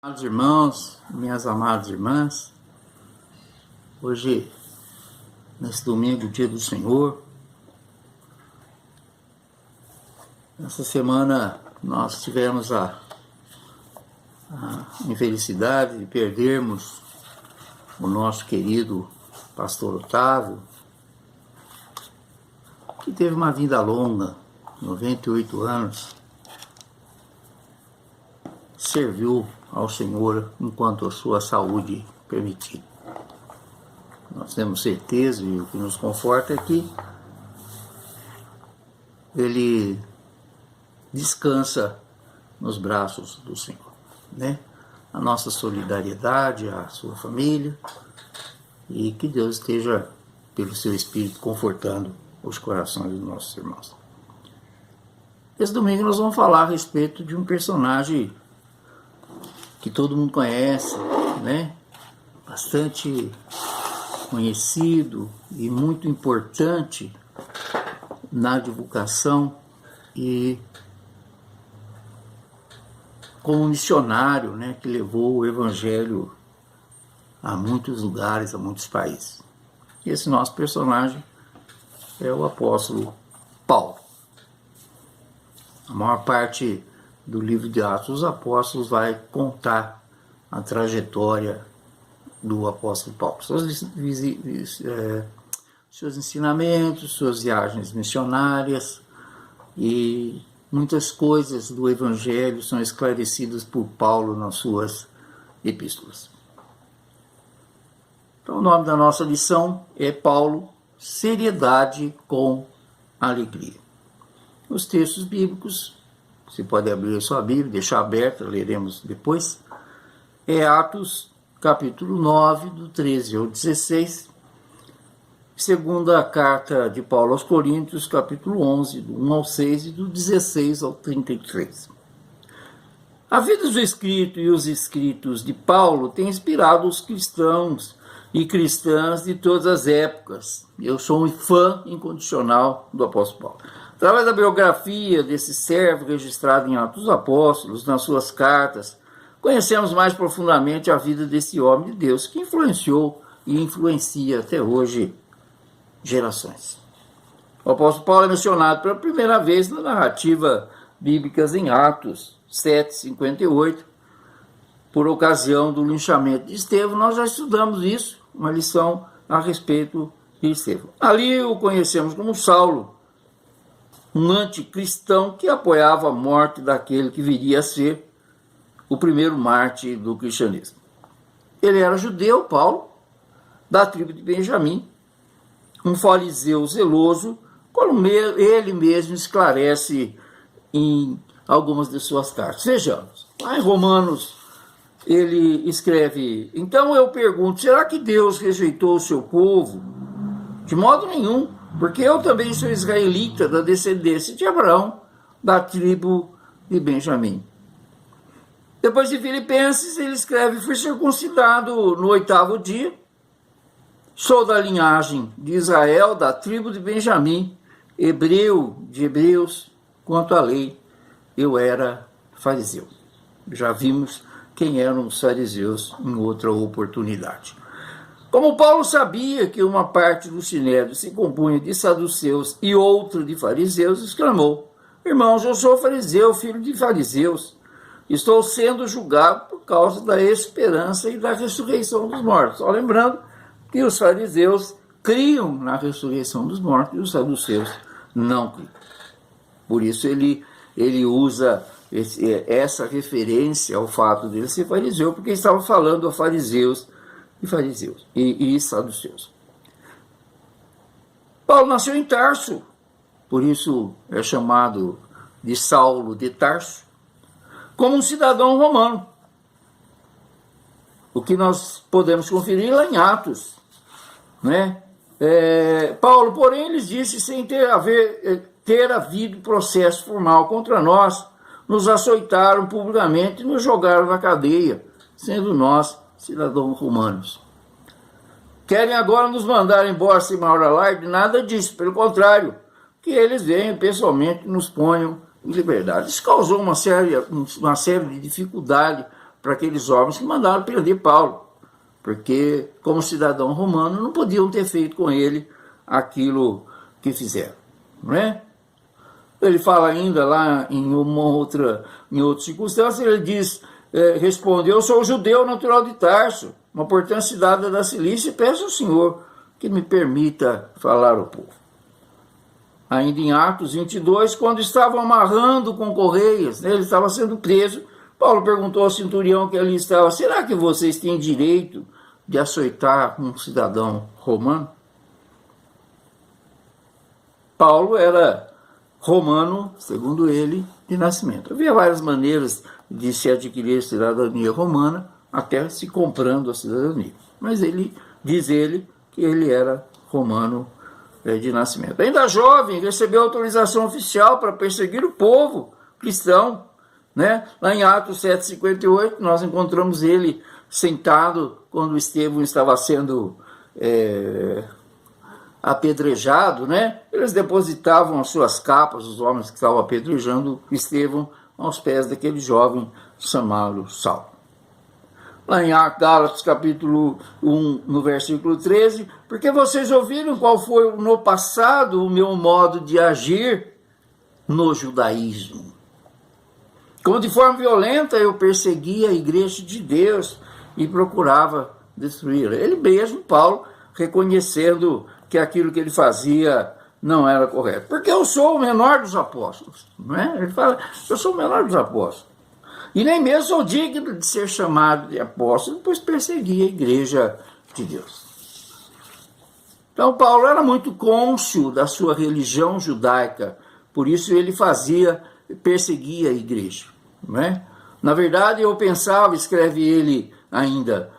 Amados irmãos, minhas amadas irmãs, hoje, nesse domingo, dia do Senhor, essa semana nós tivemos a infelicidade de perdermos o nosso querido pastor Otávio, que teve uma vida longa, 98 anos, serviu ao Senhor enquanto a sua saúde permitir. Nós temos certeza, e o que nos conforta é que ele descansa nos braços do Senhor, né? A nossa solidariedade à sua família, e que Deus esteja, pelo seu Espírito, confortando os corações dos nossos irmãos. Esse domingo nós vamos falar a respeito de um personagem que todo mundo conhece, né? Bastante conhecido e muito importante na divulgação e como missionário, né? Que levou o Evangelho a muitos lugares, a muitos países. E esse nosso personagem é o apóstolo Paulo. A maior parte do livro de Atos dos Apóstolos vai contar a trajetória do apóstolo Paulo, seus ensinamentos, suas viagens missionárias, e muitas coisas do Evangelho são esclarecidas por Paulo nas suas epístolas. Então, o nome da nossa lição é Paulo, seriedade com alegria. Os textos bíblicos, você pode abrir a sua Bíblia, deixar aberta, leremos depois. É Atos, capítulo 9, do 13 ao 16. Segunda carta de Paulo aos Coríntios, capítulo 11, do 1 ao 6 e do 16 ao 33. A vida do escrito e os escritos de Paulo têm inspirado os cristãos e cristãs de todas as épocas. Eu sou um fã incondicional do apóstolo Paulo. Através da biografia desse servo registrado em Atos dos Apóstolos, nas suas cartas, conhecemos mais profundamente a vida desse homem de Deus que influenciou e influencia até hoje gerações. O apóstolo Paulo é mencionado pela primeira vez na narrativa bíblica em Atos 7:58, por ocasião do linchamento de Estevão. Nós já estudamos isso, uma lição a respeito de Estevão. Ali o conhecemos como Saulo, um anticristão que apoiava a morte daquele que viria a ser o primeiro mártir do cristianismo. Ele era judeu, Paulo, da tribo de Benjamim, um fariseu zeloso, como ele mesmo esclarece em algumas de suas cartas. Vejamos, lá em Romanos, ele escreve: então eu pergunto, será que Deus rejeitou o seu povo? De modo nenhum, porque eu também sou israelita, da descendência de Abraão, da tribo de Benjamim. Depois de Filipenses, ele escreve: fui circuncidado no 8º dia, sou da linhagem de Israel, da tribo de Benjamim, hebreu de hebreus, quanto à lei, eu era fariseu. Já vimos quem eram os fariseus em outra oportunidade. Como Paulo sabia que uma parte do sinédrio se compunha de saduceus e outra de fariseus, exclamou: irmãos, eu sou fariseu, filho de fariseus. Estou sendo julgado por causa da esperança e da ressurreição dos mortos. Só lembrando que os fariseus criam na ressurreição dos mortos e os saduceus não criam. Por isso ele usa essa referência ao fato dele ser fariseu, porque estava falando a fariseus e saduceus. Paulo nasceu em Tarso, por isso é chamado de Saulo de Tarso, como um cidadão romano. O que nós podemos conferir lá em Atos, né? Paulo, porém, lhes disse, sem ter havido processo formal contra nós, nos açoitaram publicamente e nos jogaram na cadeia, sendo nós cidadãos romanos. Querem agora nos mandar embora sem maior alarde? Nada disso, pelo contrário, que eles venham pessoalmente e nos ponham em liberdade. Isso causou uma série de dificuldade para aqueles homens que mandaram prender Paulo, porque como cidadão romano não podiam ter feito com ele aquilo que fizeram, não é? Ele fala ainda lá em outra circunstância, ele diz, responde, eu sou judeu natural de Tarso, uma importante cidade da Cilícia, e peço ao Senhor que me permita falar ao povo. Ainda em Atos 22, quando estavam amarrando com correias, né, ele estava sendo preso, Paulo perguntou ao centurião que ali estava, será que vocês têm direito de açoitar um cidadão romano? Paulo era romano, segundo ele, de nascimento. Havia várias maneiras de se adquirir a cidadania romana, até se comprando a cidadania. Mas diz ele que ele era romano de nascimento. Ainda jovem, recebeu autorização oficial para perseguir o povo cristão, né? Lá em Atos 7,58, nós encontramos ele sentado quando Estevão estava sendo apedrejado, né? Eles depositavam as suas capas, os homens que estavam apedrejando Estevão, aos pés daquele jovem chamado Saulo. Lá em Gálatas capítulo 1, no versículo 13, porque vocês ouviram qual foi no passado o meu modo de agir no judaísmo. Como de forma violenta eu perseguia a igreja de Deus e procurava destruí-la. Ele mesmo, Paulo, reconhecendo que aquilo que ele fazia não era correto. Porque eu sou o menor dos apóstolos. Não é? Ele fala, eu sou o menor dos apóstolos. E nem mesmo sou digno de ser chamado de apóstolo, pois persegui a igreja de Deus. Então Paulo era muito cônscio da sua religião judaica, por isso ele perseguia a igreja. Não é? Na verdade eu pensava, escreve ele ainda,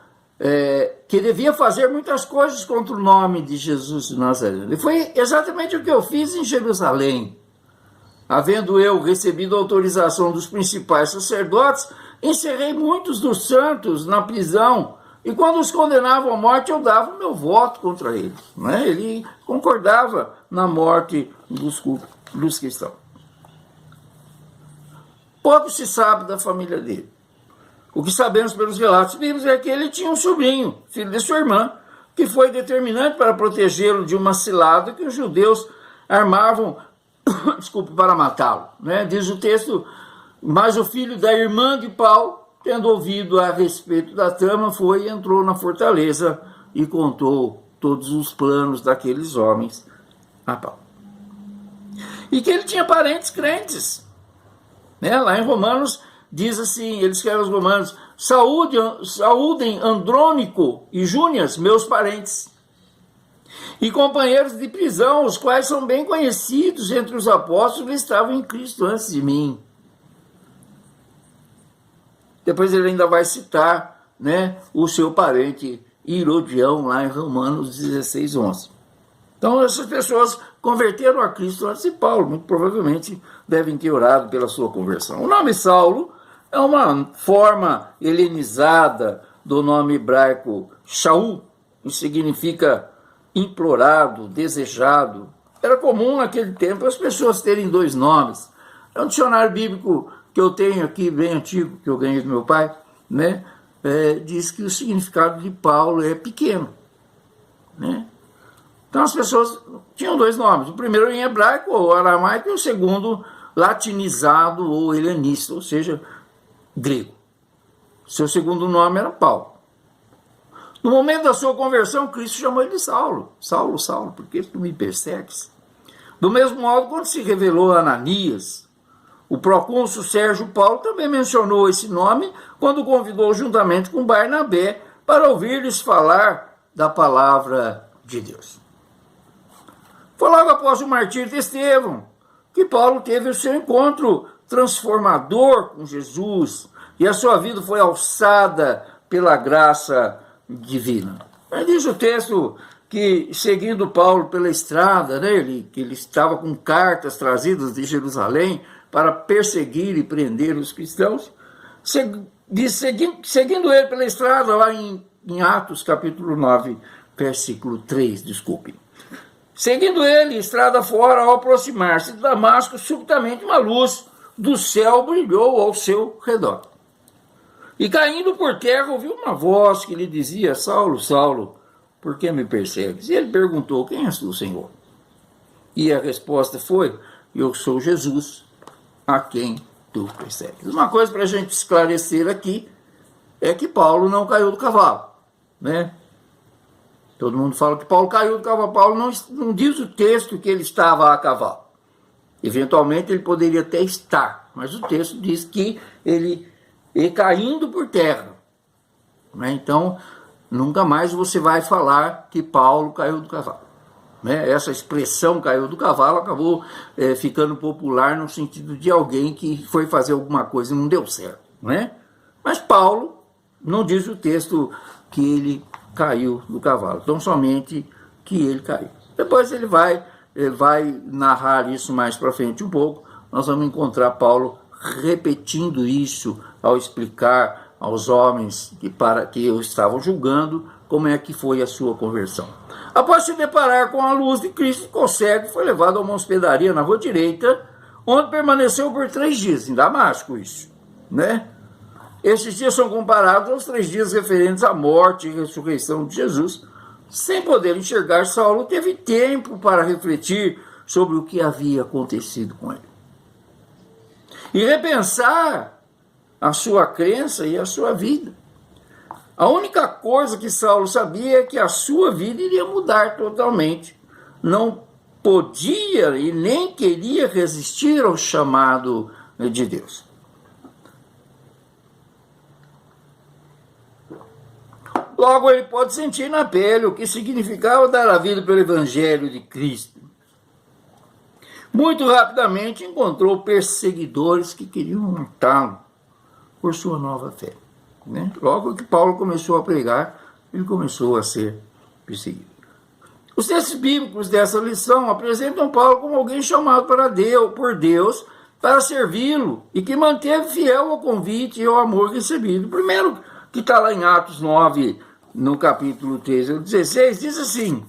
que devia fazer muitas coisas contra o nome de Jesus de Nazaré. E foi exatamente o que eu fiz em Jerusalém. Havendo eu recebido autorização dos principais sacerdotes, encerrei muitos dos santos na prisão, e quando os condenavam à morte, eu dava o meu voto contra eles. Né? Ele concordava na morte dos cristãos. Pouco se sabe da família dele. O que sabemos pelos relatos bíblicos é que ele tinha um sobrinho, filho de sua irmã, que foi determinante para protegê-lo de uma cilada que os judeus armavam para matá-lo. Né? Diz o texto, mas o filho da irmã de Paulo, tendo ouvido a respeito da trama, foi e entrou na fortaleza e contou todos os planos daqueles homens a Paulo. E que ele tinha parentes crentes. Né? Lá em Romanos, diz assim, ele escreve aos Romanos, saúdem Andrônico e Júnias, meus parentes, e companheiros de prisão, os quais são bem conhecidos entre os apóstolos que estavam em Cristo antes de mim. Depois ele ainda vai citar, né, o seu parente Irodião, lá em Romanos 16, 11. Então essas pessoas converteram a Cristo antes de Paulo, muito provavelmente devem ter orado pela sua conversão. O nome Saulo é uma forma helenizada do nome hebraico Shaul, que significa implorado, desejado. Era comum naquele tempo as pessoas terem dois nomes. É um dicionário bíblico que eu tenho aqui, bem antigo, que eu ganhei do meu pai, né? Diz que o significado de Paulo é pequeno. Né? Então as pessoas tinham dois nomes. O primeiro em hebraico ou aramaico e o segundo latinizado ou helenista, ou seja, grego. Seu segundo nome era Paulo. No momento da sua conversão, Cristo chamou ele de Saulo. Saulo, Saulo, por que tu me persegues? Do mesmo modo, quando se revelou a Ananias, o procônsul Sérgio Paulo também mencionou esse nome quando convidou juntamente com Barnabé para ouvir-lhes falar da palavra de Deus. Foi logo após o martírio de Estevão que Paulo teve o seu encontro transformador com Jesus e a sua vida foi alçada pela graça divina. Mas diz o texto que, seguindo Paulo pela estrada, né, que ele estava com cartas trazidas de Jerusalém para perseguir e prender os cristãos, seguindo ele pela estrada, lá em Atos capítulo 9, versículo 3, desculpe. Seguindo ele, estrada fora, ao aproximar-se de Damasco, subitamente uma luz do céu brilhou ao seu redor. E caindo por terra, ouviu uma voz que lhe dizia: Saulo, Saulo, por que me persegues? E ele perguntou: quem és tu, Senhor? E a resposta foi: eu sou Jesus, a quem tu persegues. Uma coisa para a gente esclarecer aqui é que Paulo não caiu do cavalo, né? Todo mundo fala que Paulo caiu do cavalo. Paulo não diz o texto que ele estava a cavalo. Eventualmente ele poderia até estar, mas o texto diz que ele caindo por terra, né? Então, nunca mais você vai falar que Paulo caiu do cavalo, né? Essa expressão caiu do cavalo acabou ficando popular no sentido de alguém que foi fazer alguma coisa e não deu certo, né? Mas Paulo não diz o texto que ele caiu do cavalo, tão somente que ele caiu. Depois ele vai narrar isso mais para frente um pouco. Nós vamos encontrar Paulo repetindo isso ao explicar aos homens que o estavam julgando como é que foi a sua conversão. Após se deparar com a luz de Cristo, consegue, foi levado a uma hospedaria na rua direita, onde permaneceu por 3 dias, em Damasco isso, né? Esses dias são comparados aos 3 dias referentes à morte e ressurreição de Jesus. Sem poder enxergar, Saulo teve tempo para refletir sobre o que havia acontecido com ele e repensar a sua crença e a sua vida. A única coisa que Saulo sabia é que a sua vida iria mudar totalmente. Não podia e nem queria resistir ao chamado de Deus. Logo, ele pode sentir na pele o que significava dar a vida pelo Evangelho de Cristo. Muito rapidamente encontrou perseguidores que queriam matá-lo por sua nova fé, né? Logo que Paulo começou a pregar, ele começou a ser perseguido. Os textos bíblicos dessa lição apresentam Paulo como alguém chamado por Deus para servi-lo e que manteve fiel ao convite e ao amor recebido. Primeiro, que está lá em Atos 9, no capítulo 13 ao 16, diz assim: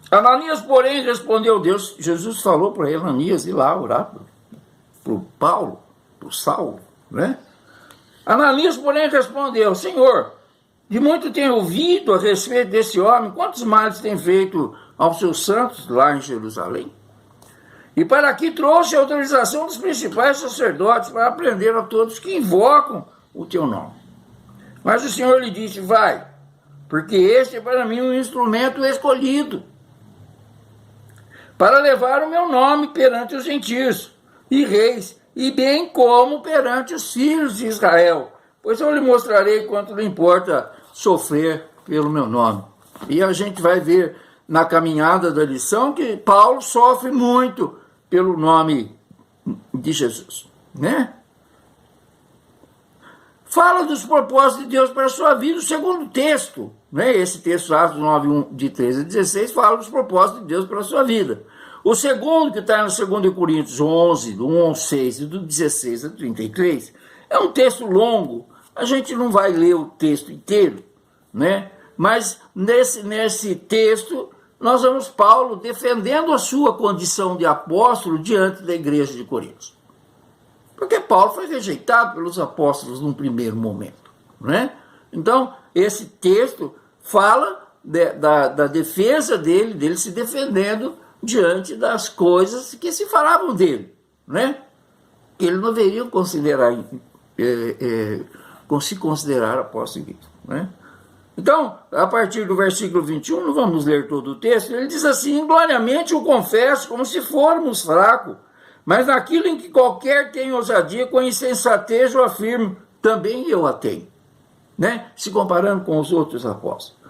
Ananias, porém, respondeu Deus. Jesus falou para Ananias ir lá orar para o Paulo, para o Saulo, né? Ananias, porém, respondeu: Senhor, de muito tenho ouvido a respeito desse homem, quantos males tem feito aos seus santos lá em Jerusalém? E para aqui trouxe a autorização dos principais sacerdotes para prender a todos que invocam o teu nome. Mas o Senhor lhe disse: vai, porque este é para mim um instrumento escolhido para levar o meu nome perante os gentios e reis, e bem como perante os filhos de Israel, pois eu lhe mostrarei quanto lhe importa sofrer pelo meu nome. E a gente vai ver na caminhada da lição que Paulo sofre muito pelo nome de Jesus, né? Fala dos propósitos de Deus para a sua vida. O segundo texto, né? Esse texto, Atos 9, de 13 a 16, fala dos propósitos de Deus para a sua vida. O segundo, que está no 2 Coríntios 11, do 1 ao 6 e do 16 a 33, é um texto longo. A gente não vai ler o texto inteiro, né? Mas nesse texto nós vemos Paulo defendendo a sua condição de apóstolo diante da igreja de Corinto. Porque Paulo foi rejeitado pelos apóstolos num primeiro momento, né? Então, esse texto fala da defesa dele se defendendo diante das coisas que se falavam dele, né? Que ele não deveria se considerar apóstolo, né? Então, a partir do versículo 21, não vamos ler todo o texto, ele diz assim: gloriamente o confesso como se formos fracos, mas naquilo em que qualquer tem ousadia, com insensatez eu afirmo, também eu a tenho, né? Se comparando com os outros apóstolos.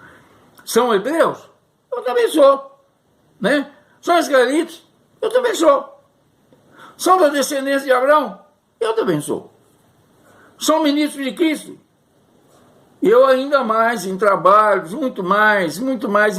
São hebreus? Eu também sou, né? São israelitas? Eu também sou. São da descendência de Abraão? Eu também sou. São ministros de Cristo? Eu ainda mais em trabalhos, muito mais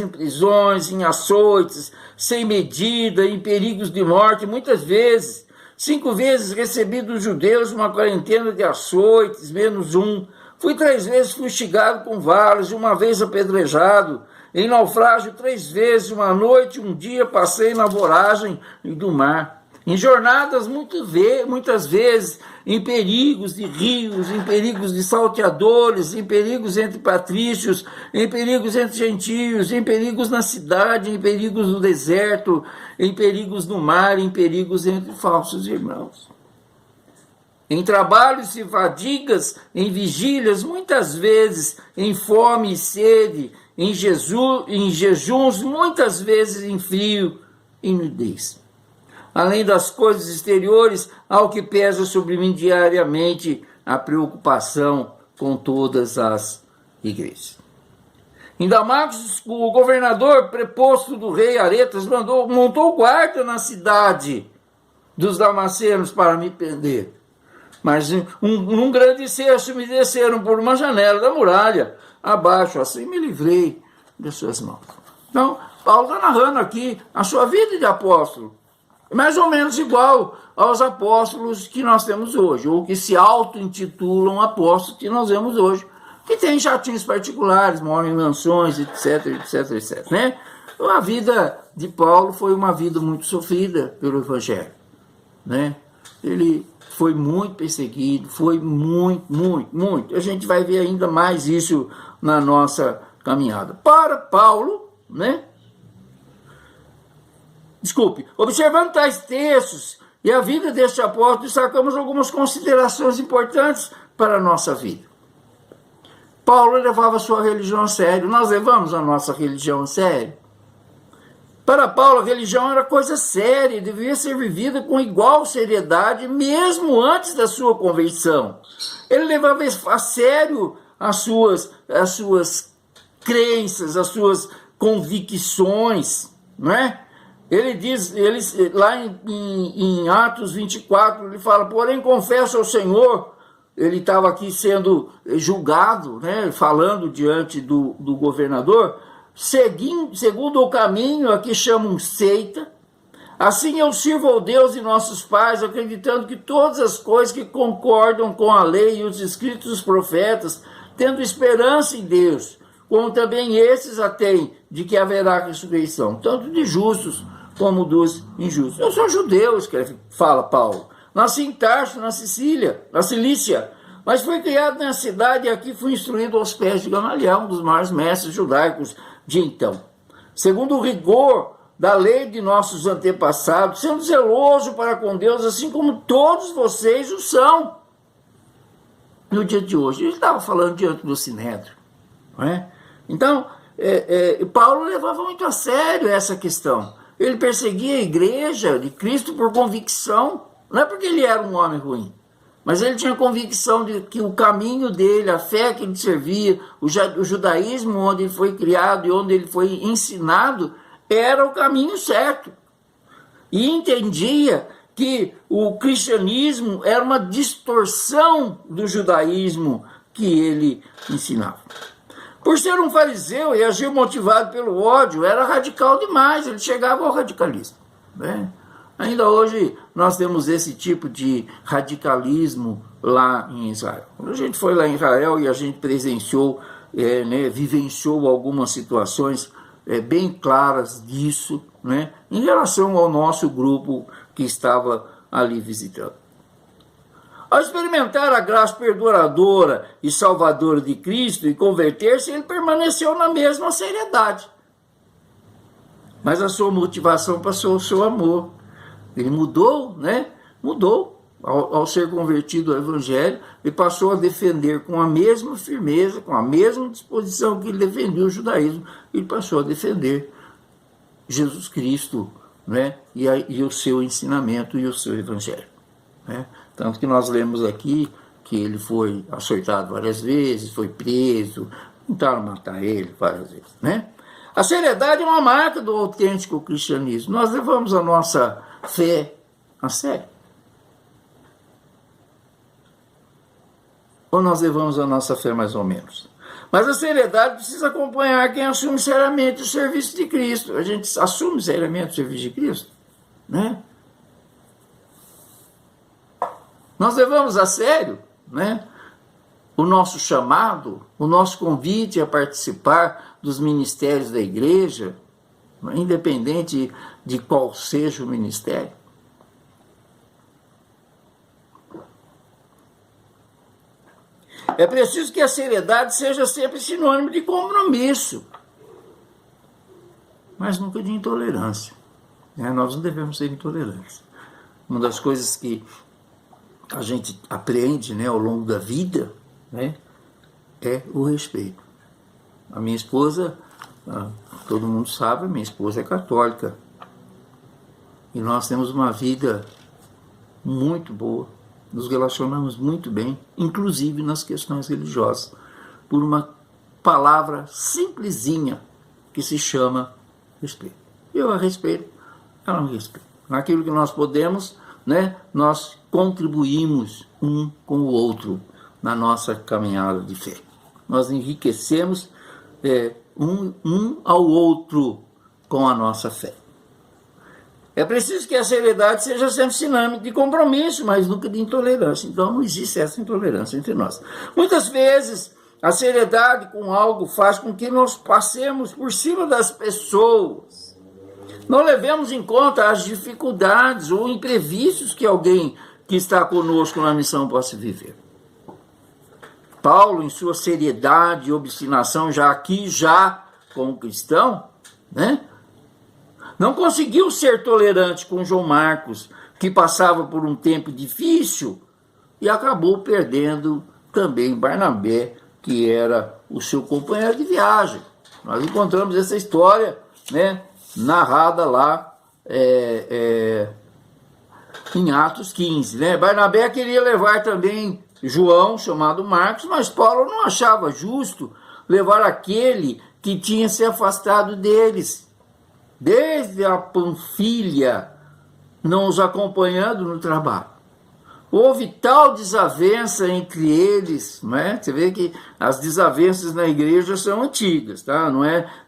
em prisões, em açoites, sem medida, em perigos de morte, muitas vezes. 5 vezes recebi dos judeus uma quarentena de açoites, menos um. Fui 3 vezes fustigado com varas, 1 vez apedrejado. Em naufrágio 3 vezes, 1 noite, 1 dia, passei na voragem do mar. em jornadas muitas vezes, em perigos de rios, em perigos de salteadores, em perigos entre patrícios, em perigos entre gentios, em perigos na cidade, em perigos no deserto, em perigos no mar, em perigos entre falsos irmãos. Em trabalhos e fadigas, em vigílias, muitas vezes em fome e sede, em jejuns, muitas vezes em frio e nudez. Além das coisas exteriores, ao que pesa sobre mim diariamente a preocupação com todas as igrejas. Em Damasco, o governador preposto do rei Aretas montou guarda na cidade dos damascenos para me prender. Mas um grande cesto me desceram por uma janela da muralha abaixo, assim me livrei de suas mãos. Então, Paulo está narrando aqui a sua vida de apóstolo, mais ou menos igual aos apóstolos que nós temos hoje, ou que se auto-intitulam apóstolos que nós vemos hoje, que tem jatinhos particulares, moram em mansões, etc, etc, etc. Né? Então, a vida de Paulo foi uma vida muito sofrida pelo Evangelho. Né? Ele foi muito perseguido, foi muito. A gente vai ver ainda mais isso na nossa caminhada. Para Paulo, né? Observando tais textos e a vida deste apóstolo, destacamos algumas considerações importantes para a nossa vida. Paulo levava a sua religião a sério. Nós levamos a nossa religião a sério. Para Paulo, a religião era coisa séria, devia ser vivida com igual seriedade, mesmo antes da sua conversão. Ele levava a sério as suas crenças, as suas convicções, não é? Ele diz, lá em Atos 24, ele fala, porém confesso ao Senhor, ele estava aqui sendo julgado, né, falando diante do governador, segundo o caminho a que chamam seita, assim eu sirvo ao Deus de nossos pais, acreditando que todas as coisas que concordam com a lei e os escritos dos profetas, tendo esperança em Deus, como também esses a têm, de que haverá ressurreição, tanto de justos como dos injustos. Eu sou judeu, fala Paulo, nasci em Tarso, na Cilícia, mas fui criado na cidade e aqui fui instruído aos pés de Gamaliel, um dos maiores mestres judaicos de então. Segundo o rigor da lei de nossos antepassados, sendo zeloso para com Deus, assim como todos vocês o são. No dia de hoje, ele estava falando diante do Sinédrio, não é? Então, Paulo levava muito a sério essa questão. Ele perseguia a igreja de Cristo por convicção, não é porque ele era um homem ruim, mas ele tinha convicção de que o caminho dele, a fé que ele servia, o judaísmo onde ele foi criado e onde ele foi ensinado, era o caminho certo. E entendia que o cristianismo era uma distorção do judaísmo que ele ensinava. Por ser um fariseu e agir motivado pelo ódio, era radical demais, ele chegava ao radicalismo. Né? Ainda hoje nós temos esse tipo de radicalismo lá em Israel. Quando a gente foi lá em Israel e a gente presenciou, vivenciou algumas situações bem claras disso, né, em relação ao nosso grupo que estava ali visitando. Ao experimentar a graça perdoadora e salvadora de Cristo e converter-se, ele permaneceu na mesma seriedade. Mas a sua motivação passou o seu amor. Ele mudou, né? Mudou. Ao ser convertido ao Evangelho, ele passou a defender com a mesma firmeza, com a mesma disposição que ele defendia o judaísmo, ele passou a defender Jesus Cristo, né? E o seu ensinamento e o seu Evangelho. Né? Tanto que nós lemos aqui que ele foi açoitado várias vezes, foi preso, tentaram matar ele várias vezes. Né? A seriedade é uma marca do autêntico cristianismo. Nós levamos a nossa fé a sério. Ou nós levamos a nossa fé mais ou menos? Mas a seriedade precisa acompanhar quem assume seriamente o serviço de Cristo. A gente assume seriamente o serviço de Cristo, né? Nós levamos a sério, né, o nosso chamado, o nosso convite a participar dos ministérios da igreja, independente de qual seja o ministério. É preciso que a seriedade seja sempre sinônimo de compromisso, mas nunca de intolerância. Nós não devemos ser intolerantes. Uma das coisas que a gente aprende, ao longo da vida, é o respeito. A minha esposa, todo mundo sabe, minha esposa é católica. E nós temos uma vida muito boa, nos relacionamos muito bem, inclusive nas questões religiosas, por uma palavra simplesinha que se chama respeito. Eu a respeito, ela me respeita. Naquilo que nós podemos, nós contribuímos um com o outro na nossa caminhada de fé. Nós enriquecemos um ao outro com a nossa fé. É preciso que a seriedade seja sempre sinônimo de compromisso, mas nunca de intolerância. Então não existe essa intolerância entre nós. Muitas vezes a seriedade com algo faz com que nós passemos por cima das pessoas. Não levemos em conta as dificuldades ou imprevistos que alguém que está conosco na missão possa viver. Paulo, em sua seriedade e obstinação, já como cristão, não conseguiu ser tolerante com João Marcos, que passava por um tempo difícil, e acabou perdendo também Barnabé, que era o seu companheiro de viagem. Nós encontramos essa história, narrada lá em Atos 15. Barnabé queria levar também João, chamado Marcos, mas Paulo não achava justo levar aquele que tinha se afastado deles, desde a Panfilha, não os acompanhando no trabalho. Houve tal desavença entre eles, Você vê que as desavenças na igreja são antigas, tá?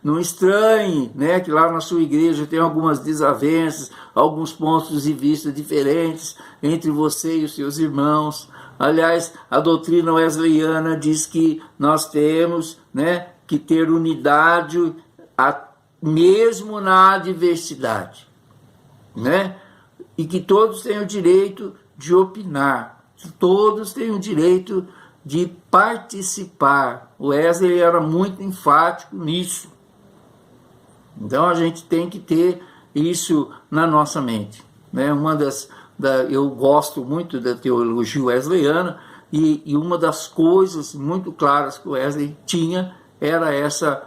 Não estranhe, que lá na sua igreja tem algumas desavenças, alguns pontos de vista diferentes entre você e os seus irmãos. Aliás, a doutrina wesleyana diz que nós temos, que ter unidade mesmo na adversidade, E que todos têm o direito de opinar, que todos têm o direito de participar. O Wesley era muito enfático nisso. Então a gente tem que ter isso na nossa mente. Eu gosto muito da teologia wesleyana e uma das coisas muito claras que o Wesley tinha era essa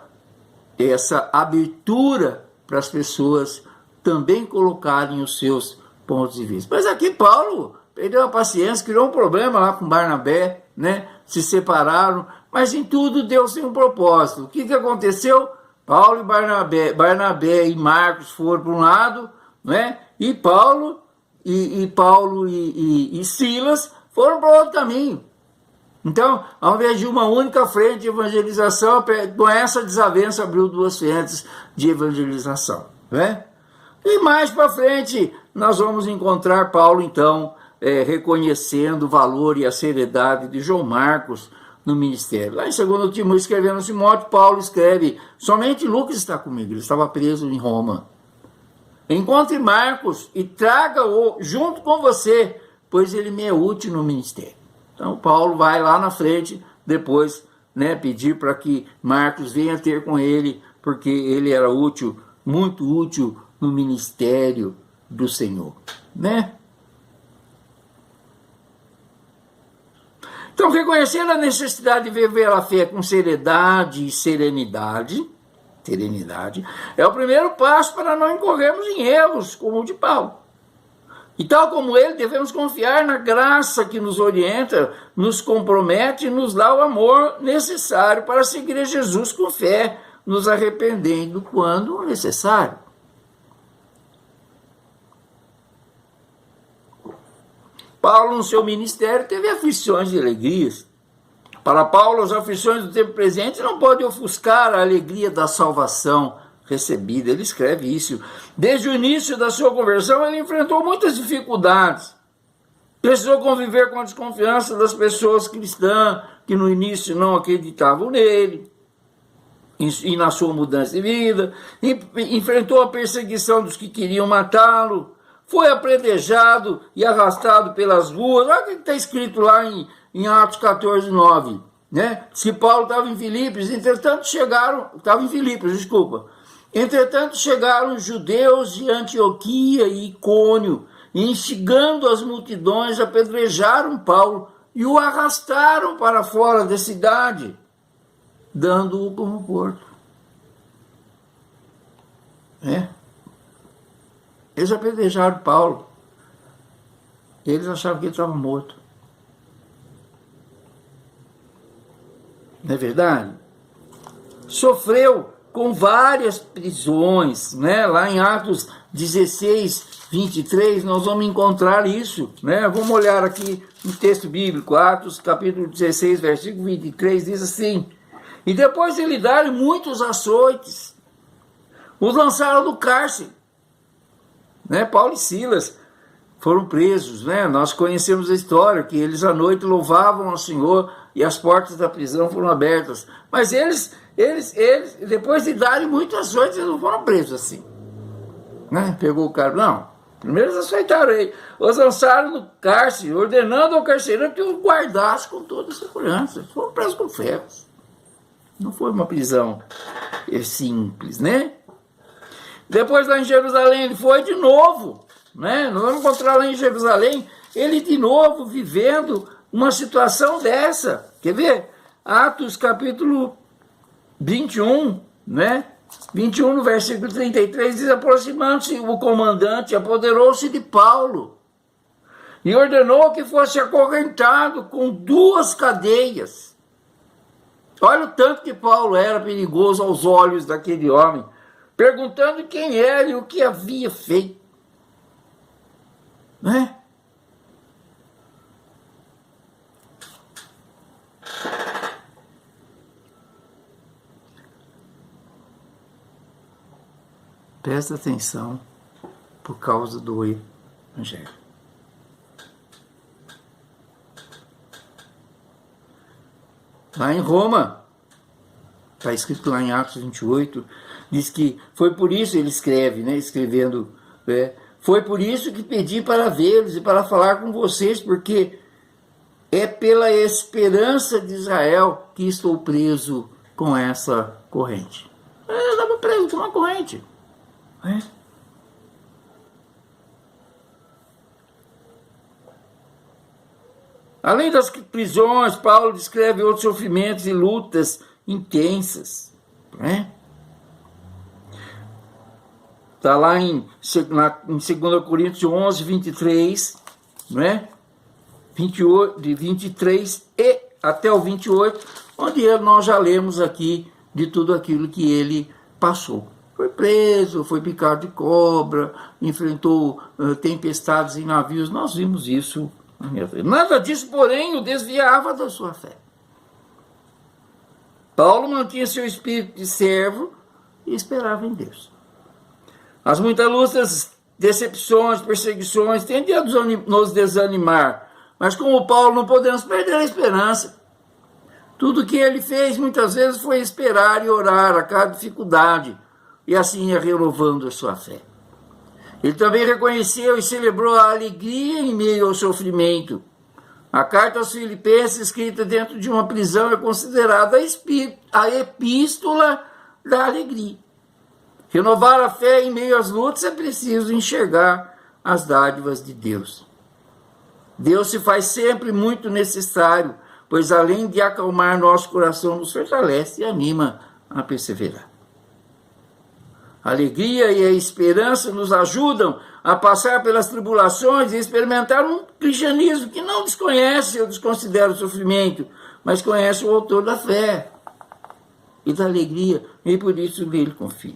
abertura para as pessoas também colocarem os seus pontos de vista. Mas aqui Paulo perdeu a paciência, criou um problema lá com Barnabé, se separaram, mas em tudo Deus tem um propósito. O que aconteceu? Paulo e Barnabé e Marcos foram para um lado, e Paulo e Silas foram para outro caminho. Então, ao invés de uma única frente de evangelização, com essa desavença abriu duas frentes de evangelização. E mais para frente, nós vamos encontrar Paulo, então, reconhecendo o valor e a seriedade de João Marcos no ministério. Lá em 2 Timóteo, escrevendo a Timóteo, Paulo escreve: somente Lucas está comigo, ele estava preso em Roma. Encontre Marcos e traga-o junto com você, pois ele me é útil no ministério. Então Paulo vai lá na frente, depois pedir para que Marcos venha ter com ele, porque ele era útil, muito útil no ministério do Senhor. Então, reconhecendo a necessidade de viver a fé com seriedade e serenidade, é o primeiro passo para não incorrermos em erros como o de Paulo. E tal como ele, devemos confiar na graça que nos orienta, nos compromete e nos dá o amor necessário para seguir a Jesus com fé, nos arrependendo quando necessário. Paulo, no seu ministério, teve aflições e alegrias. Para Paulo, as aflições do tempo presente não podem ofuscar a alegria da salvação recebida. Ele escreve isso. Desde o início da sua conversão, ele enfrentou muitas dificuldades. Precisou conviver com a desconfiança das pessoas cristãs que no início não acreditavam nele e na sua mudança de vida. Enfrentou a perseguição dos que queriam matá-lo. Foi apredejado e arrastado pelas ruas. Olha o que está escrito lá em Atos 14:9. né? Se Paulo estava em Filipos, entretanto chegaram os judeus de Antioquia e Icônio, e instigando as multidões, apedrejaram Paulo e o arrastaram para fora da cidade, dando-o como morto. Eles apedrejaram Paulo. Eles achavam que ele estava morto. Não é verdade? Sofreu com várias prisões, né? Lá em Atos 16, 23, nós vamos encontrar isso, né? Vamos olhar aqui no texto bíblico, Atos capítulo 16, versículo 23, diz assim: e depois de lhe darem muitos açoites, os lançaram do cárcere, né? Paulo e Silas foram presos, né? Nós conhecemos a história, que eles à noite louvavam ao Senhor e as portas da prisão foram abertas. Mas eles depois de darem muitos açoites, eles não foram presos assim, né? Pegou o cara, não. Primeiro eles açoitaram ele, os lançaram no cárcere, ordenando ao carcereiro que os guardasse com toda a segurança. Eles foram presos com ferros. Não foi uma prisão simples, né? Depois lá em Jerusalém ele foi de novo, né? Nós vamos encontrar lá em Jerusalém ele de novo vivendo uma situação dessa. Quer ver? Atos capítulo 21, né? 21 no versículo 33 diz: aproximando-se o comandante, apoderou-se de Paulo e ordenou que fosse acorrentado com 2 cadeias. Olha o tanto que Paulo era perigoso aos olhos daquele homem, perguntando quem era e o que havia feito, né? Presta atenção por causa do Evangelho. Lá em Roma, está escrito lá em Atos 28, diz que foi por isso, ele escreve, né, escrevendo, foi por isso que pedi para vê-los e para falar com vocês, porque é pela esperança de Israel que estou preso com essa corrente. Eu estava preso com uma corrente. Além das prisões, Paulo descreve outros sofrimentos e lutas intensas, né? Está lá em 2 Coríntios 11, 23, né? 28, de 23 e até o 28, onde nós já lemos aqui de tudo aquilo que ele passou. Foi preso, foi picado de cobra, enfrentou tempestades em navios, nós vimos isso. Nada disso, porém, o desviava da sua fé. Paulo mantinha seu espírito de servo e esperava em Deus. As muitas lutas, decepções, perseguições tendem a nos desanimar, mas como Paulo não podemos perder a esperança. Tudo que ele fez muitas vezes foi esperar e orar a cada dificuldade, e assim ia renovando a sua fé. Ele também reconheceu e celebrou a alegria em meio ao sofrimento. A carta aos Filipenses, escrita dentro de uma prisão, é considerada a epístola da alegria. Renovar a fé em meio às lutas é preciso enxergar as dádivas de Deus. Deus se faz sempre muito necessário, pois além de acalmar nosso coração, nos fortalece e anima a perseverar. A alegria e a esperança nos ajudam a passar pelas tribulações e experimentar um cristianismo que não desconhece ou desconsidera o sofrimento, mas conhece o autor da fé e da alegria, e por isso nele confia.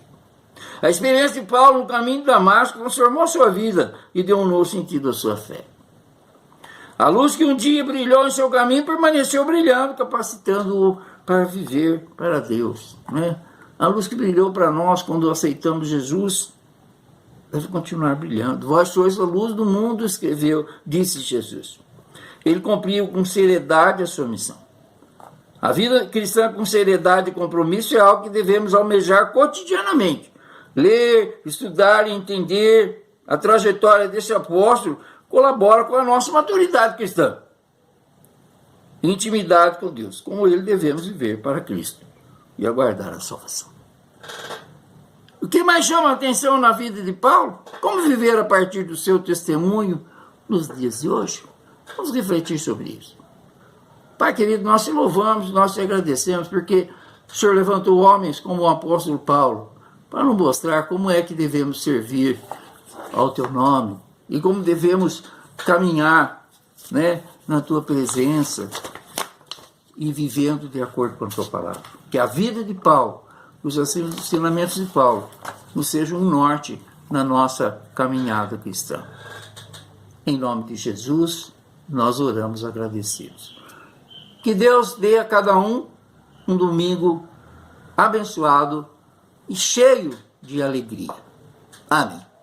A experiência de Paulo no caminho de Damasco transformou sua vida e deu um novo sentido à sua fé. A luz que um dia brilhou em seu caminho permaneceu brilhando, capacitando-o para viver para Deus, né? A luz que brilhou para nós quando aceitamos Jesus deve continuar brilhando. Vós sois a luz do mundo, disse Jesus. Ele cumpriu com seriedade a sua missão. A vida cristã com seriedade e compromisso é algo que devemos almejar cotidianamente. Ler, estudar e entender a trajetória desse apóstolo colabora com a nossa maturidade cristã. intimidade com Deus. Como ele devemos viver para Cristo e aguardar a salvação. O que mais chama a atenção na vida de Paulo? Como viver a partir do seu testemunho nos dias de hoje? Vamos refletir sobre isso. Pai querido, nós te louvamos, nós te agradecemos, porque o Senhor levantou homens como o apóstolo Paulo, para nos mostrar como é que devemos servir ao teu nome e como devemos caminhar, né, na tua presença e vivendo de acordo com a tua palavra. Que a vida de Paulo, os ensinamentos de Paulo, nos sejam um norte na nossa caminhada cristã. Em nome de Jesus, nós oramos agradecidos. Que Deus dê a cada um domingo abençoado e cheio de alegria. Amém.